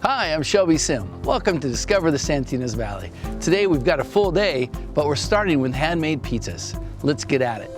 Hi, I'm Shelby Sim. Welcome to Discover the Ynez Valley. Today we've got a full day, but we're starting with handmade pizzas. Let's get at it.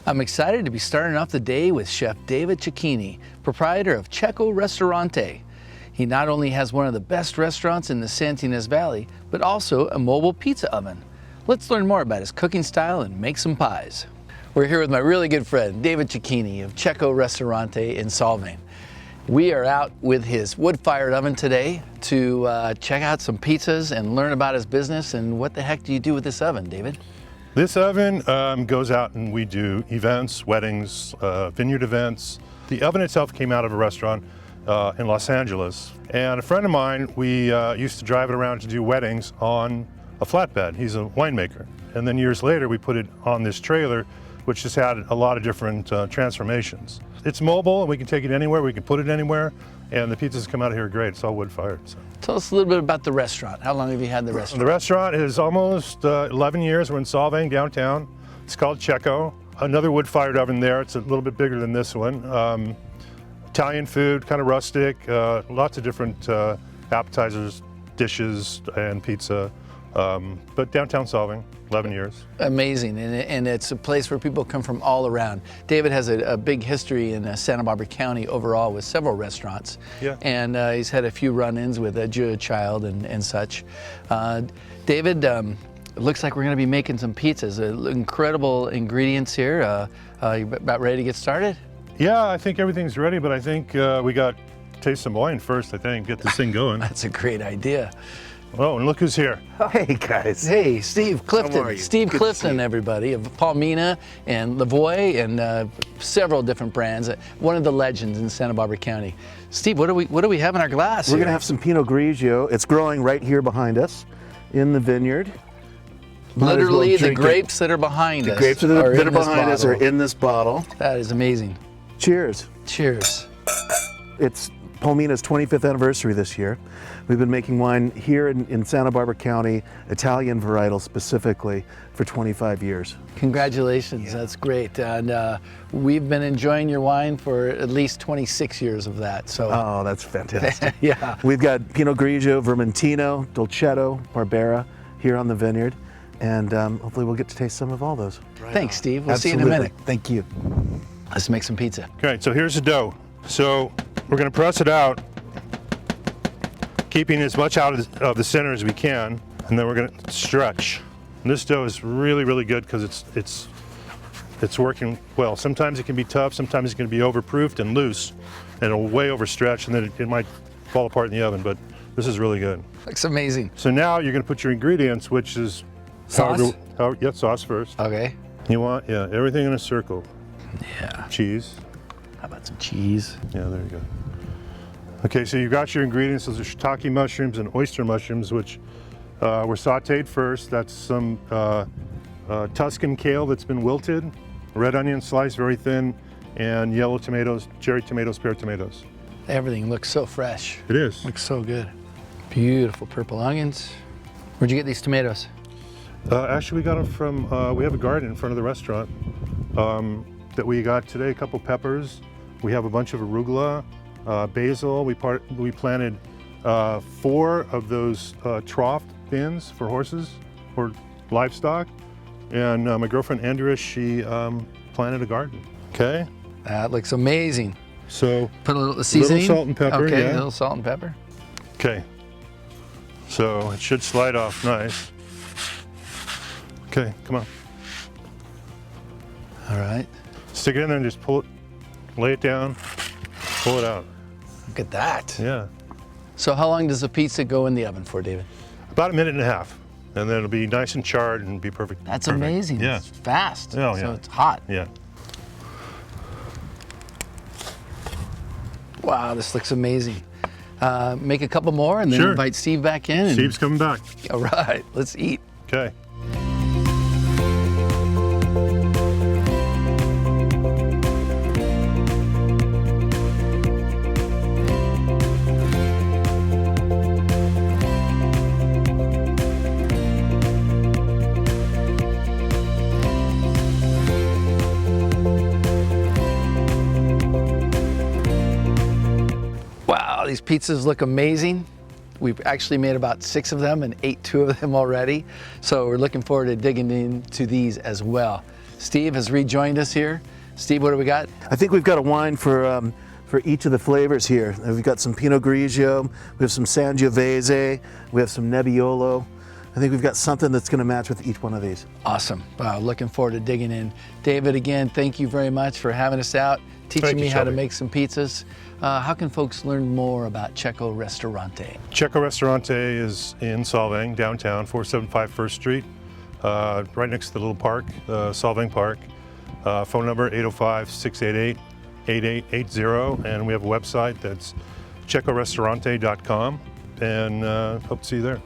I'm excited to be starting off the day with Chef David Cecchini, proprietor of CECCO Ristorante. He not only has one of the best restaurants in the Ynez Valley, but also a mobile pizza oven. Let's learn more about his cooking style and make some pies. We're here with my really good friend, David Cecchini of CECCO Ristorante in Solvang. We are out with his wood-fired oven today to check out some pizzas and learn about his business. And what the heck do you do with this oven, David? This oven goes out and we do events, weddings, vineyard events. The oven itself came out of a restaurant in Los Angeles. And a friend of mine, we used to drive it around to do weddings on a flatbed. He's a winemaker. And then years later, we put it on this trailer, which has had a lot of different transformations. It's mobile and we can take it anywhere, we can put it anywhere, and the pizzas come out of here great. It's all wood fired. So. Tell us a little bit about the restaurant. How long have you had the restaurant? The restaurant is almost 11 years. We're in Solvang, downtown. It's called CECCO. Another wood-fired oven there. It's a little bit bigger than this one. Italian food, kind of rustic. Lots of different appetizers, dishes, and pizza. But downtown Solvang, 11 years. Amazing, and it's a place where people come from all around. David has a big history in Santa Barbara County overall with several restaurants. Yeah. And he's had a few run-ins with Julia Child and such. David, it looks like we're going to be making some pizzas. Incredible ingredients here. You about ready to get started? Yeah, I think everything's ready, but I think we got to taste some wine first, I think, get this thing going. That's a great idea. Oh, and look who's here. Hey, guys. Hey, Steve Clifton. How are you? Steve Good Clifton, everybody, of Palmina and Lavoie and several different brands. One of the legends in Santa Barbara County. Steve, what do we have in our glass? We're here? going to have some Pinot Grigio. It's growing right here behind us in the vineyard. Literally, the grapes that are behind us. The grapes that are behind us are in this bottle. That is amazing. Cheers. Cheers. It's Palmina's 25th anniversary this year. We've been making wine here in Santa Barbara County, Italian varietal specifically, for 25 years. Congratulations, that's great. And we've been enjoying your wine for at least 26 years of that. So. Oh, that's fantastic. Yeah. We've got Pinot Grigio, Vermentino, Dolcetto, Barbera here on the vineyard. And hopefully we'll get to taste some of all those. Right. Thanks, Steve. We'll Absolutely. see you in a minute. Thank you. Let's make some pizza. Okay, so here's the dough. So we're going to press it out, keeping as much out of the center as we can, and then we're going to stretch. And this dough is really, really good because it's working well. Sometimes it can be tough, sometimes it can be overproofed and loose, and it'll way overstretch, and then it might fall apart in the oven, but this is really good. Looks amazing. So now you're going to put your ingredients, which is Sauce? Yeah, sauce first. Okay. You want, everything in a circle. Yeah. Cheese. How about some cheese? Yeah, there you go. Okay, so you've got your ingredients. Those are shiitake mushrooms and oyster mushrooms, which were sauteed first. That's some Tuscan kale that's been wilted, red onion sliced very thin, and yellow tomatoes, cherry tomatoes, pear tomatoes. Everything looks so fresh. It is. Looks so good. Beautiful purple onions. Where'd you get these tomatoes? Actually, we got them from, we have a garden in front of the restaurant that we got today, a couple peppers. We have a bunch of arugula, basil. We planted 4 of those trough bins for horses or livestock. And my girlfriend Andrea, she planted a garden. Okay. That looks amazing. So put a little seasoning. Little salt and pepper. Okay, yeah. a little salt and pepper. Okay. So it should slide off nice. Okay, come on. All right. Stick it in there and just pull it, lay it down, pull it out. Look at that. Yeah. So how long does a pizza go in the oven for, David? About 1.5 minutes. And then it'll be nice and charred and be perfect. That's perfect. amazing. Yeah. It's fast. Oh, yeah. So it's hot. Yeah. Wow, this looks amazing. Make a couple more and then Sure. invite Steve back in. Steve's coming back. All right, let's eat. Okay. Wow, these pizzas look amazing. We've actually made about 6 of them and ate 2 of them already. So we're looking forward to digging into these as well. Steve has rejoined us here. Steve, what do we got? I think we've got a wine for each of the flavors here. We've got some Pinot Grigio, we have some Sangiovese, we have some Nebbiolo. I think we've got something that's going to match with each one of these. Awesome. Wow, looking forward to digging in. David, again, thank you very much for having us out, teaching Thank you, me how to Shelby. make some pizzas. How can folks learn more about CECCO Ristorante? CECCO Ristorante is in Solvang, downtown, 475 First Street, right next to the little park, Solvang Park. Phone number 805-688-8880, and we have a website that's ceccoristorante.com, and hope to see you there.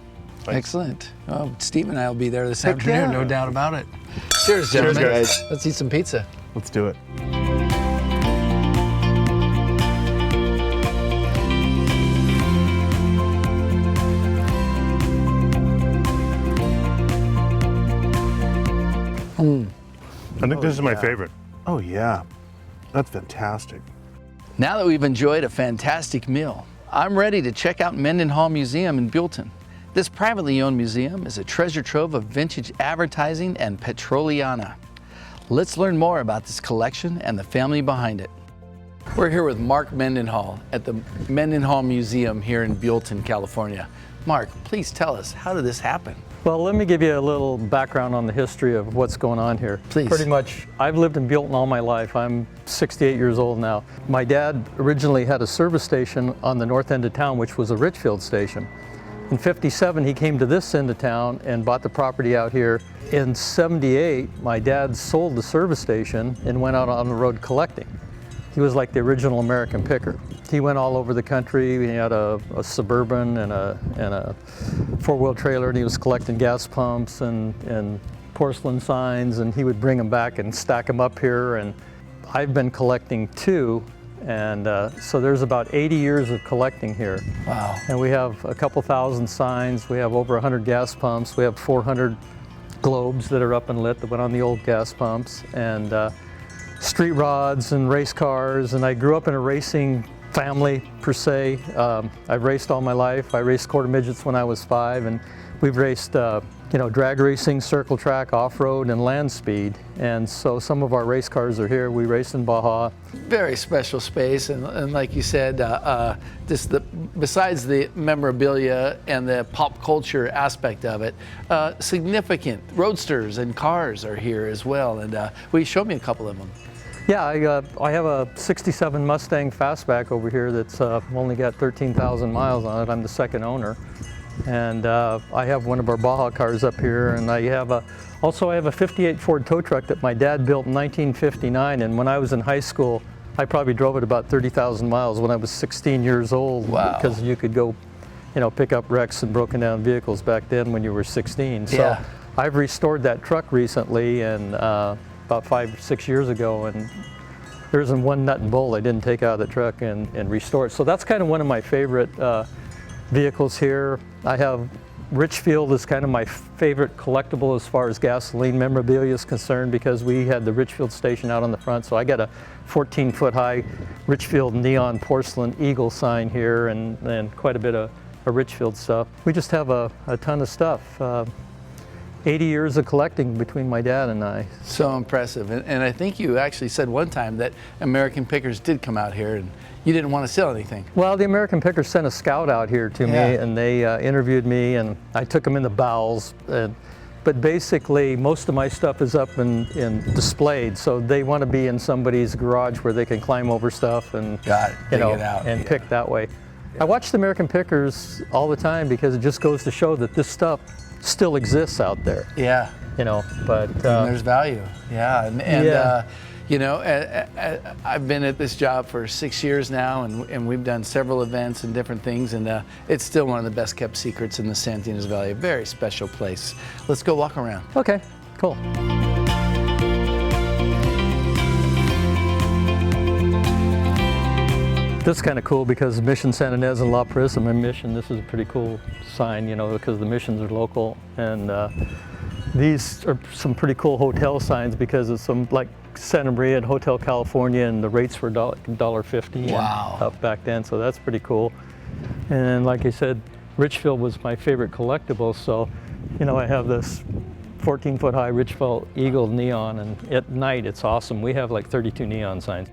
Thanks. Excellent. Well, Steve and I will be there this Heck afternoon, yeah. no doubt about it. Cheers, gentlemen. guys. Let's eat some pizza. Let's do it. I think this is my favorite. Oh yeah, that's fantastic. Now that we've enjoyed a fantastic meal, I'm ready to check out Mendenhall Museum in Buellton. This privately owned museum is a treasure trove of vintage advertising and Petroliana. Let's learn more about this collection and the family behind it. We're here with Mark Mendenhall at the Mendenhall Museum here in Buellton, California. Mark, please tell us, how did this happen? Well, let me give you a little background on the history of what's going on here. Please. Pretty much, I've lived in Buellton all my life. I'm 68 years old now. My dad originally had a service station on the north end of town, which was a Richfield station. In '57, he came to this end of town and bought the property out here. In '78, my dad sold the service station and went out on the road collecting. He was like the original American picker. He went all over the country. He had a Suburban and a four-wheel trailer, and he was collecting gas pumps and porcelain signs, and he would bring them back and stack them up here. And I've been collecting too, and so there's about 80 years of collecting here. Wow. And we have a couple thousand signs. We have over 100 gas pumps. We have 400 globes that are up and lit that went on the old gas pumps, and street rods and race cars. And I grew up in a racing family per se. I've raced all my life. I raced quarter midgets when I was 5, and we've raced drag racing, circle track, off-road, and land speed. And so some of our race cars are here. We race in Baja. Very special space, and like you said, besides the memorabilia and the pop culture aspect of it, significant roadsters and cars are here as well. And will you show me a couple of them? Yeah, I have a '67 Mustang Fastback over here that's only got 13,000 miles on it. I'm the second owner. And I have one of our Baja cars up here, and I have a 58 Ford tow truck that my dad built in 1959, and when I was in high school, I probably drove it about 30,000 miles when I was 16 years old. Wow. Because you could go, pick up wrecks and broken down vehicles back then when you were 16. So Yeah. I've restored that truck recently, and about 5 or 6 years ago, and there isn't one nut and bolt I didn't take out of the truck and restore it. So that's kind of one of my favorite vehicles here. I have Richfield is kind of my favorite collectible as far as gasoline memorabilia is concerned, because we had the Richfield station out on the front. So I got a 14-foot high Richfield neon porcelain eagle sign here, and quite a bit of Richfield stuff. We just have a ton of stuff. 80 years of collecting between my dad and I. So impressive. And I think you actually said one time that American Pickers did come out here and you didn't want to sell anything. Well, the American Pickers sent a scout out here to me, Yeah. and they interviewed me, and I took them in the bowels, and but basically most of my stuff is up and displayed, so they want to be in somebody's garage where they can climb over stuff and Got it. you know, Dig it out. and pick that way. I watch the American Pickers all the time because it just goes to show that this stuff still exists out there. Yeah. You know, but And there's value. Yeah. And Yeah. you know, I've been at this job for 6 years now, and we've done several events and different things, and it's still one of the best kept secrets in the Santa Ynez Valley. A very special place. Let's go walk around. okay, cool. This is kind of cool because Mission Santa Ynez and La Parissa, my mission, this is a pretty cool sign, you know, because the missions are local. And these are some pretty cool hotel signs because of some, like Santa Maria and Hotel California, and the rates were $1.50 Wow. up back then, so that's pretty cool. And like I said, Richfield was my favorite collectible, so, you know, I have this 14-foot high Richfield Eagle neon, and at night it's awesome. We have like 32 neon signs.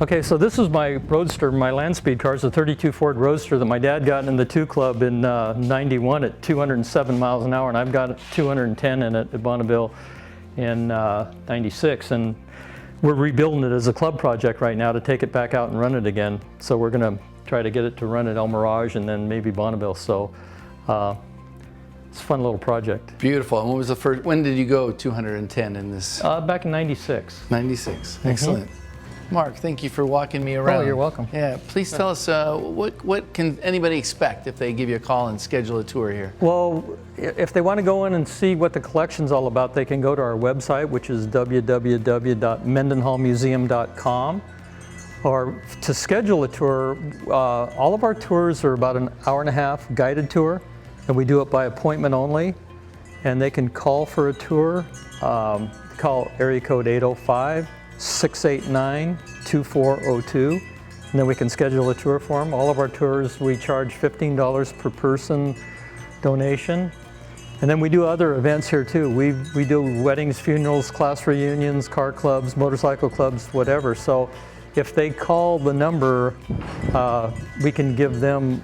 Okay, so this is my Roadster, my land speed car. It's a 32 Ford Roadster that my dad got in the 2 Club in 91 at 207 miles an hour, and I've got 210 in it at Bonneville in 96. And we're rebuilding it as a club project right now to take it back out and run it again. So we're gonna try to get it to run at El Mirage and then maybe Bonneville. So it's a fun little project. Beautiful. And what was the first? When did you go 210 in this? Back in 96. 96. Excellent. Mark, thank you for walking me around. Oh, you're welcome. Yeah, please tell us what can anybody expect if they give you a call and schedule a tour here? Well, if they want to go in and see what the collection's all about, they can go to our website, which is www.mendenhallmuseum.com. Or to schedule a tour, all of our tours are about an hour-and-a-half guided tour, and we do it by appointment only. And they can call for a tour, call area code 805-689-2402, and then we can schedule a tour for them. All of our tours, we charge $15 per person donation. And then we do other events here too. We do weddings, funerals, class reunions, car clubs, motorcycle clubs, whatever. So if they call the number, we can give them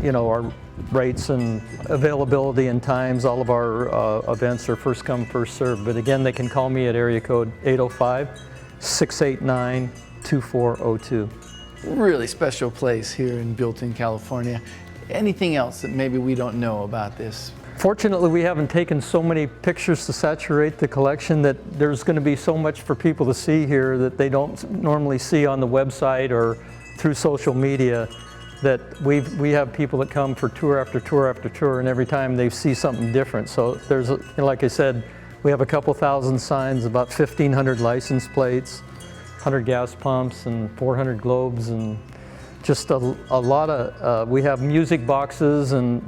you know, our rates and availability and times. All of our events are first come, first served. But again, they can call me at area code 805-689-2402. Really special place here in Buellton, California. Anything else that maybe we don't know about this? Fortunately, we haven't taken so many pictures to saturate the collection that there's going to be so much for people to see here that they don't normally see on the website or through social media, that we have people that come for tour after tour after tour, and every time they see something different. So there's, like I said, we have a couple thousand signs, about 1,500 license plates, 100 gas pumps, and 400 globes, and just a lot of, we have music boxes and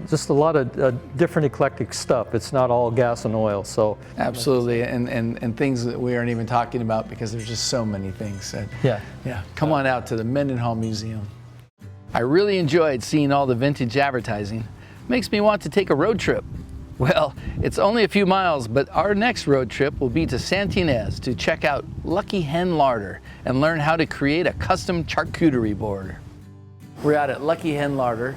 just a lot of different eclectic stuff. It's not all gas and oil, so. Absolutely, and things that we aren't even talking about because there's just so many things. Yeah. Come on out to the Mendenhall Museum. I really enjoyed seeing all the vintage advertising. Makes me want to take a road trip. Well, it's only a few miles, but our next road trip will be to Santa Ynez to check out Lucky Hen Larder and learn how to create a custom charcuterie board. We're out at Lucky Hen Larder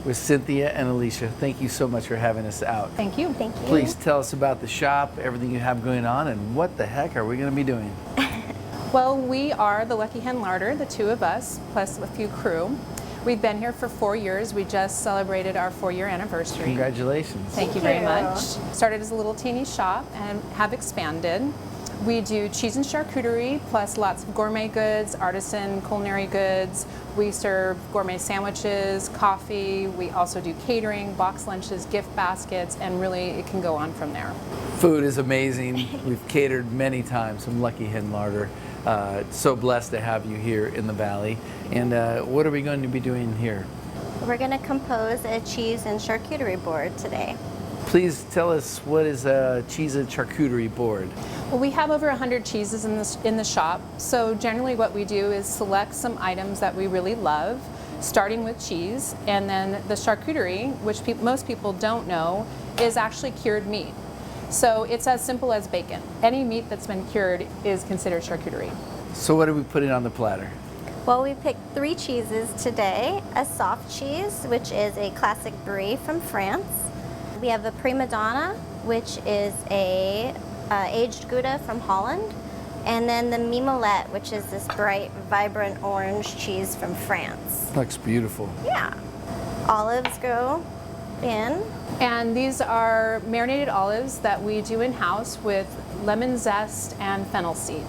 with Cynthia and Alicia. Thank you so much for having us out. Thank you. Thank you. Please tell us about the shop, everything you have going on, and what the heck are we going to be doing? Well, we are the Lucky Hen Larder, the two of us, plus a few crew. We've been here for 4 years. We just celebrated our 4-year anniversary. Congratulations. Thank you very much. Started as a little teeny shop and have expanded. We do cheese and charcuterie, plus lots of gourmet goods, artisan culinary goods. We serve gourmet sandwiches, coffee. We also do catering, box lunches, gift baskets, and really it can go on from there. Food is amazing. We've catered many times from Lucky Hen Larder. So blessed to have you here in the Valley. And what are we going to be doing here? We're going to compose a cheese and charcuterie board today. Please tell us, what is a cheese and charcuterie board? Well, we have over 100 cheeses in the shop. So generally what we do is select some items that we really love, starting with cheese, and then the charcuterie, which most people don't know, is actually cured meat. So it's as simple as bacon. Any meat that's been cured is considered charcuterie. So what are we putting on the platter? Well, we picked 3 cheeses today. A soft cheese, which is a classic brie from France. We have a prima donna, which is a aged Gouda from Holland. And then the Mimolette, which is this bright, vibrant orange cheese from France. Looks beautiful. Yeah. Olives go in. And these are marinated olives that we do in-house with lemon zest and fennel seed.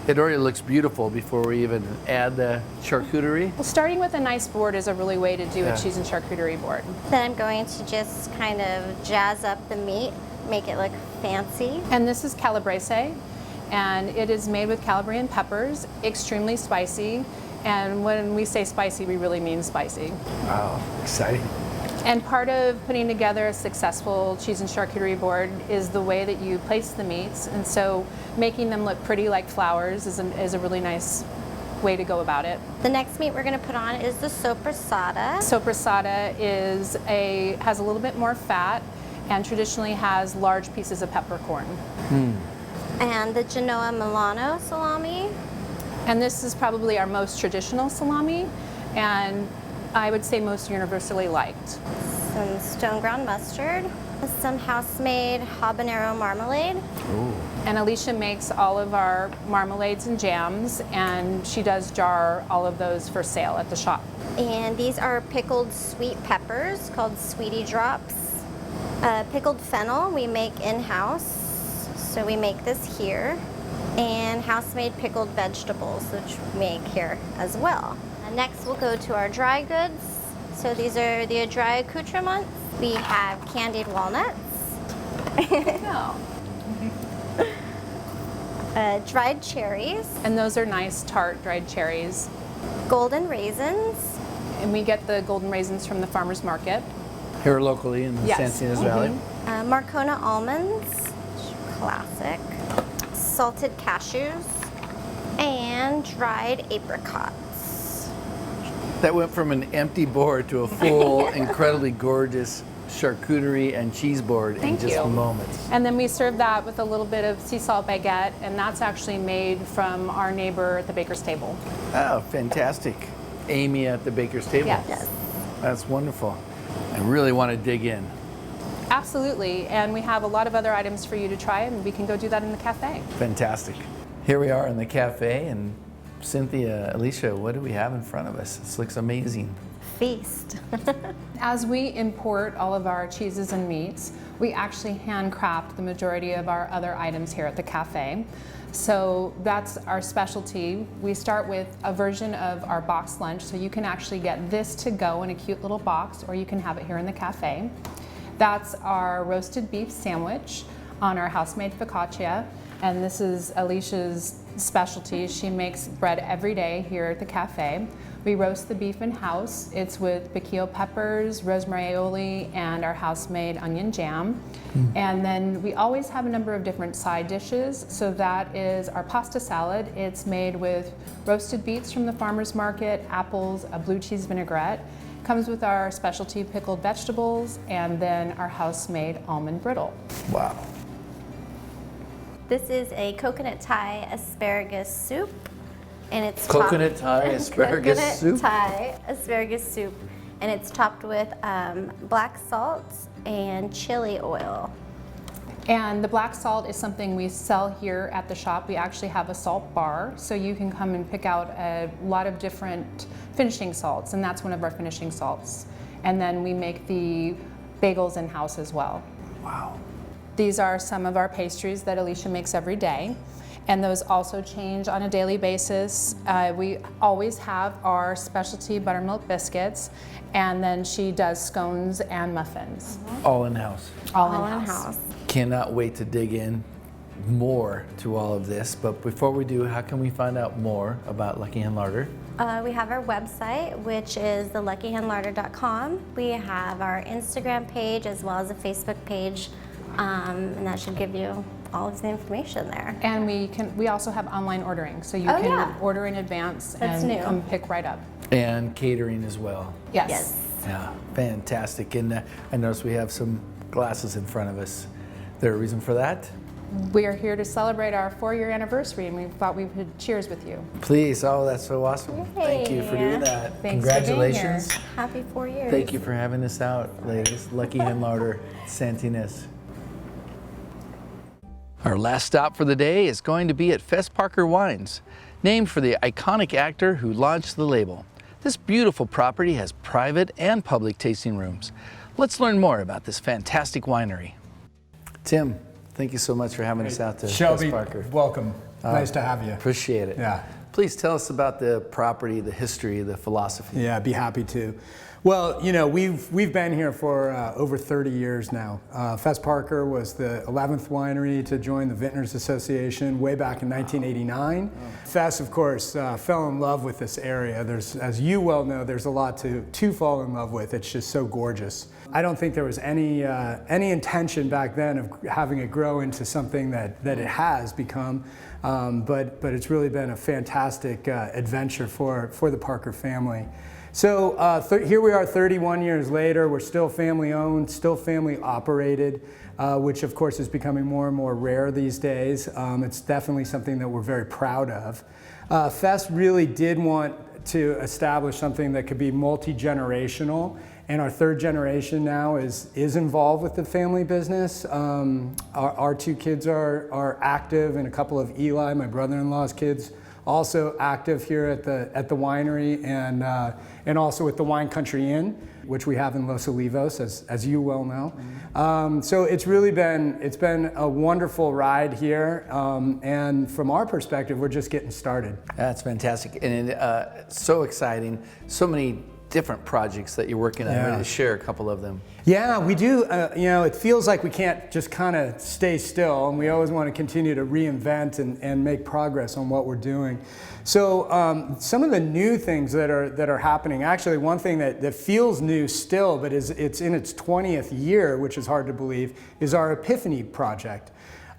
It already looks beautiful before we even add the charcuterie. Well, starting with a nice board is a really way to do Yeah. a cheese and charcuterie board. Then I'm going to just kind of jazz up the meat, make it look fancy. And this is calabrese, and it is made with Calabrian peppers, extremely spicy. And when we say spicy, we really mean spicy. Wow, exciting. And part of putting together a successful cheese and charcuterie board is the way that you place the meats. And so making them look pretty like flowers is a really nice way to go about it. The next meat we're going to put on is the sopressata. Sopressata has a little bit more fat and traditionally has large pieces of peppercorn. And the Genoa Milano salami. And this is probably our most traditional salami, and I would say most universally liked. Some stone ground mustard. Some house-made habanero marmalade. And Alicia makes all of our marmalades and jams, and she does jar all of those for sale at the shop. And these are pickled sweet peppers called Sweetie Drops. Pickled fennel we make in-house, so we make this here. And house-made pickled vegetables, which we make here as well. Next we'll go to our dry goods. So these are the dry accoutrements. We have candied walnuts, No. dried cherries, And those are nice tart dried cherries. golden raisins, And we get the golden raisins from the farmer's market. Here locally in the Yes. San Ynez Valley. Marcona almonds, classic, salted cashews, and dried apricots. That went from an empty board to a full, incredibly gorgeous charcuterie and cheese board in Thank just you. moments. And then we serve that with a little bit of sea salt baguette, and that's actually made from our neighbor at the baker's table. Oh, fantastic. Amy at the baker's table. Yes. That's wonderful. I really want to dig in. Absolutely, and we have a lot of other items for you to try, and we can go do that in the cafe. Fantastic. Here we are in the cafe, and Cynthia, Alicia, what do we have in front of us? This looks amazing. Feast. As we import all of our cheeses and meats, we actually handcraft the majority of our other items here at the cafe. So that's our specialty. We start with a version of our box lunch, so you can actually get this to go in a cute little box, or you can have it here in the cafe. That's our roasted beef sandwich on our house-made focaccia, and this is Alicia's specialty. She makes bread every day here at the cafe. We roast the beef in-house. It's with piquillo peppers, rosemary aioli, and our house-made onion jam. And then we always have a number of different side dishes. So that is our pasta salad. It's made with roasted beets from the farmer's market, apples, a blue cheese vinaigrette. Comes with our specialty pickled vegetables, and then our house-made almond brittle. Wow. This is a coconut Thai asparagus soup, and it's Coconut Thai asparagus soup? Coconut Thai asparagus soup, and it's topped with black salt and chili oil. And the black salt is something we sell here at the shop. We actually have a salt bar, so you can come and pick out a lot of different finishing salts, and that's one of our finishing salts. And then we make the bagels in-house as well. Wow. These are some of our pastries that Alicia makes every day, and those also change on a daily basis. We always have our specialty buttermilk biscuits, and then she does scones and muffins. All in-house. All All in-house. in-house. Cannot wait to dig in more to all of this, but before we do, how can we find out more about Lucky Hen Larder? We have our website, which is theluckyhenlarder.com. We have our Instagram page as well as a Facebook page, and that should give you all of the information there. And we also have online ordering, so you Oh, can yeah. order in advance That's and new. come pick right up. And catering as well. Yes. Yes. Yeah, fantastic. And I noticed we have some glasses in front of us. Is there a reason for that? We are here to celebrate our 4-year anniversary, and we thought we would cheers with you. Please, oh, that's so awesome. Thank you for doing Yay. that. Thanks for being Congratulations. Happy 4 years. Thank you for having us out, ladies. Lucky Hen Larder, San Ynez. Our last stop for the day is going to be at Fess Parker Wines, named for the iconic actor who launched the label. This beautiful property has private and public tasting rooms. Let's learn more about this fantastic winery. Tim, thank you so much for having us out to Shelby, Fess Parker. welcome. Nice to have you. Appreciate it. Yeah. Please tell us about the property, the history, the philosophy. Yeah, I'd be happy to. Well, you know, we've been here for over 30 years now. Fess Parker was the 11th winery to join the Vintners Association way back in 1989. Fess, of course, fell in love with this area. There's, as you well know, there's a lot to fall in love with. It's just so gorgeous. I don't think there was any intention back then of having it grow into something that it has become. But it's really been a fantastic adventure for the Parker family. So here we are 31 years later. We're still family owned, still family operated, which of course is becoming more and more rare these days. It's definitely something that we're very proud of. Fess really did want to establish something that could be multi-generational, and our third generation now is involved with the family business. Our two kids are active, and a couple of Eli, my brother-in-law's kids, also active here at the winery, and also at the Wine Country Inn, which we have in Los Olivos, as you well know. So it's been a wonderful ride here, and from our perspective, we're just getting started. That's fantastic, and so exciting. So many different projects that you're working on. Ready to share a couple of them? Yeah, we do. You know, it feels like we can't just kind of stay still, and we always want to continue to reinvent and make progress on what we're doing. So some of the new things that are happening, actually one thing that feels new still, but it's in its 20th year, which is hard to believe, is our Epiphany project.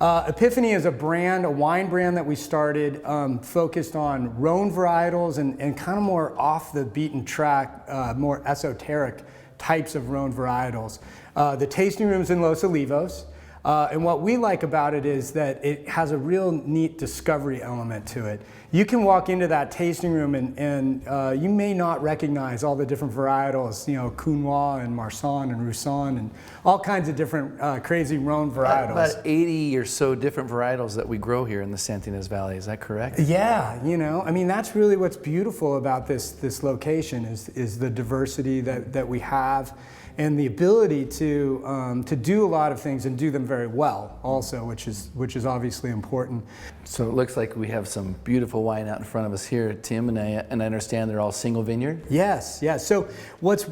Epiphany is a wine brand that we started focused on Rhone varietals and kind of more off the beaten track, more esoteric types of Rhone varietals. The tasting room's in Los Olivos, and what we like about it is that it has a real neat discovery element to it. You can walk into that tasting room and you may not recognize all the different varietals, you know, Counois and Marsanne and Roussanne and all kinds of different crazy Rhone varietals. About 80 or so different varietals that we grow here in the Santa Ynez Valley, is that correct? Yeah, you know, I mean, that's really what's beautiful about this location is the diversity that we have, and the ability to do a lot of things and do them very well also, which is obviously important. So it looks like we have some beautiful wine out in front of us here, Tim, and I understand they're all single vineyard? Yes, yes. So what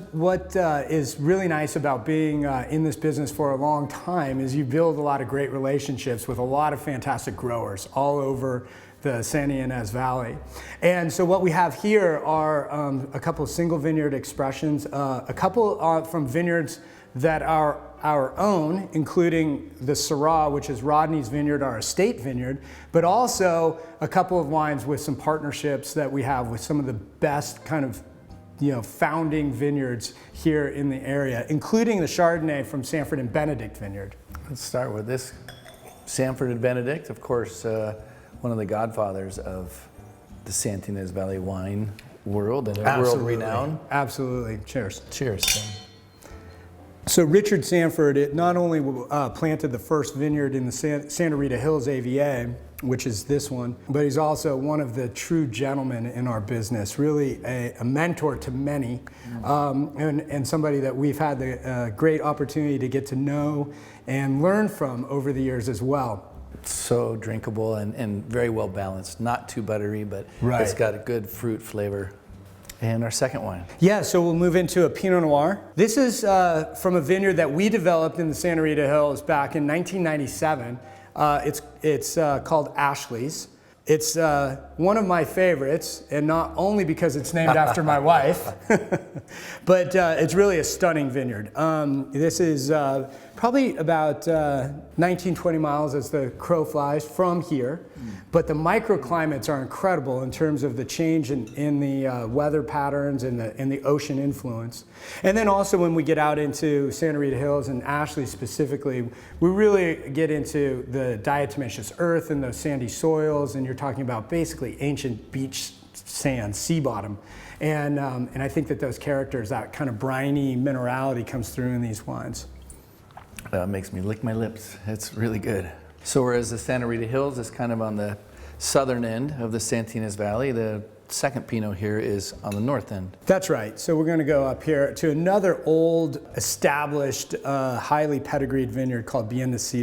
is really nice about being in this business for a long time is you build a lot of great relationships with a lot of fantastic growers all over the Santa Ynez Valley. And so what we have here are a couple of single vineyard expressions, a couple from vineyards that are our own, including the Syrah, which is Rodney's vineyard, our estate vineyard, but also a couple of wines with some partnerships that we have with some of the best kind of, you know, founding vineyards here in the area, including the Chardonnay from Sanford and Benedict Vineyard. Let's start with this. Sanford and Benedict, of course, one of the godfathers of the Santa Ynez Valley wine world and world renown. Absolutely. Cheers. Cheers, Tim. So Richard Sanford not only planted the first vineyard in the Santa Rita Hills AVA, which is this one, but he's also one of the true gentlemen in our business, really a mentor to many, and somebody that we've had the great opportunity to get to know and learn from over the years as well. So drinkable and very well balanced, not too buttery, but it's got a good fruit flavor. And our second wine. Yeah, so we'll move into a Pinot Noir. This is from a vineyard that we developed in the Santa Rita Hills back in 1997. It's called Ashley's. It's one of my favorites, and not only because it's named after my wife, but it's really a stunning vineyard. This is probably about 19, 20 miles as the crow flies from here, but the microclimates are incredible in terms of the change in the weather patterns and the ocean influence. And then also when we get out into Santa Rita Hills and Ashley specifically, we really get into the diatomaceous earth and those sandy soils, and you're talking about basically ancient beach sand, sea bottom. And I think that those characters, that kind of briny minerality comes through in these wines. Makes me lick my lips. It's really good. So whereas the Santa Rita Hills is kind of on the southern end of the Santa Ynez Valley, the second Pinot here is on the north end. That's right. So we're going to go up here to another old, established, highly pedigreed vineyard called Ynez.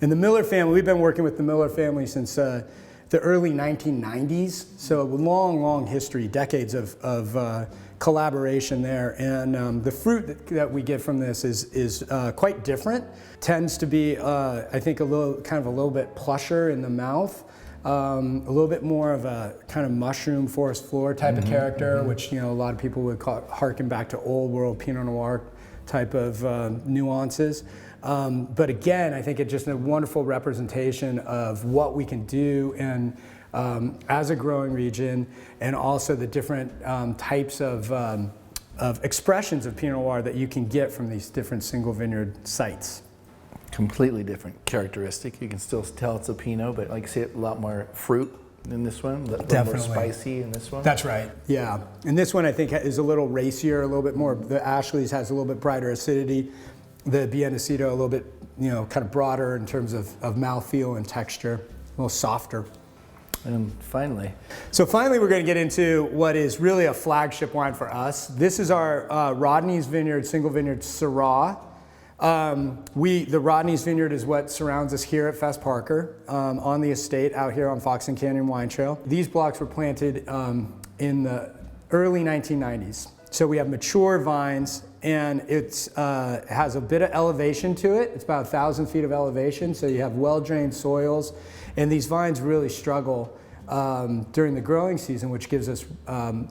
And the Miller family, we've been working with the Miller family since the early 1990s. So a long, long history, decades of collaboration there. And the fruit that we get from this is quite different. Tends to be, I think, a little bit plusher in the mouth. A little bit more of a kind of mushroom forest floor type of character, which a lot of people would harken back to old world Pinot Noir type of nuances. But again, I think it's just a wonderful representation of what we can do and as a growing region, and also the different types of expressions of Pinot Noir that you can get from these different single vineyard sites. Completely different characteristic. You can still tell it's a Pinot, but like I say, a lot more fruit in this one, a little more spicy in this one. That's right, yeah. And this one I think is a little racier, a little bit more, the Ashley's has a little bit brighter acidity. The Ynez a little bit, kind of broader in terms of mouthfeel and texture, a little softer. And finally. So finally we're going to get into what is really a flagship wine for us. This is our Rodney's Vineyard, single vineyard Syrah. The Rodney's Vineyard is what surrounds us here at Fess Parker on the estate out here on Fox and Canyon Wine Trail. These blocks were planted in the early 1990s. So we have mature vines, and it has a bit of elevation to it. It's about 1,000 feet of elevation, so you have well-drained soils. And these vines really struggle during the growing season, which gives us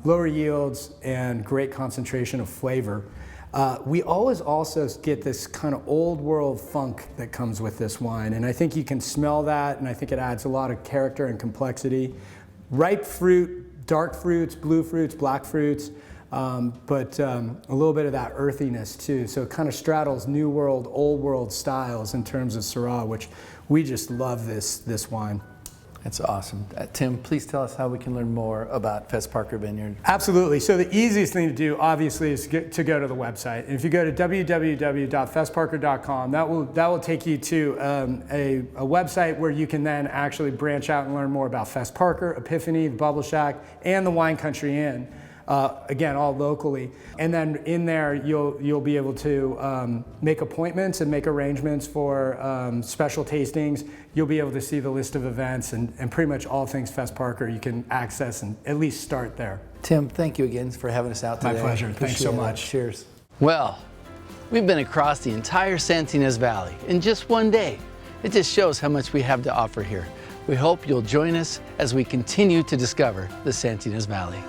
lower yields and great concentration of flavor. We always also get this kind of old world funk that comes with this wine, and I think you can smell that, and I think it adds a lot of character and complexity. Ripe fruit, dark fruits, blue fruits, black fruits, but a little bit of that earthiness too. So it kind of straddles new world, old world styles in terms of Syrah, which we just love this wine. That's awesome. Tim, please tell us how we can learn more about Fess Parker Vineyard. Absolutely. So the easiest thing to do, obviously, is to go to the website. And if you go to www.fessparker.com, that will take you to a website where you can then actually branch out and learn more about Fess Parker, Epiphany, the Bubble Shack, and the Wine Country Inn. Again, all locally. And then in there, you'll be able to make appointments and make arrangements for special tastings. You'll be able to see the list of events and pretty much all things Fess Parker you can access and at least start there. Tim, thank you again for having us out today. My pleasure. Thanks so much. Cheers. Well, we've been across the entire Santa Ynez Valley in just one day. It just shows how much we have to offer here. We hope you'll join us as we continue to discover the Santa Ynez Valley.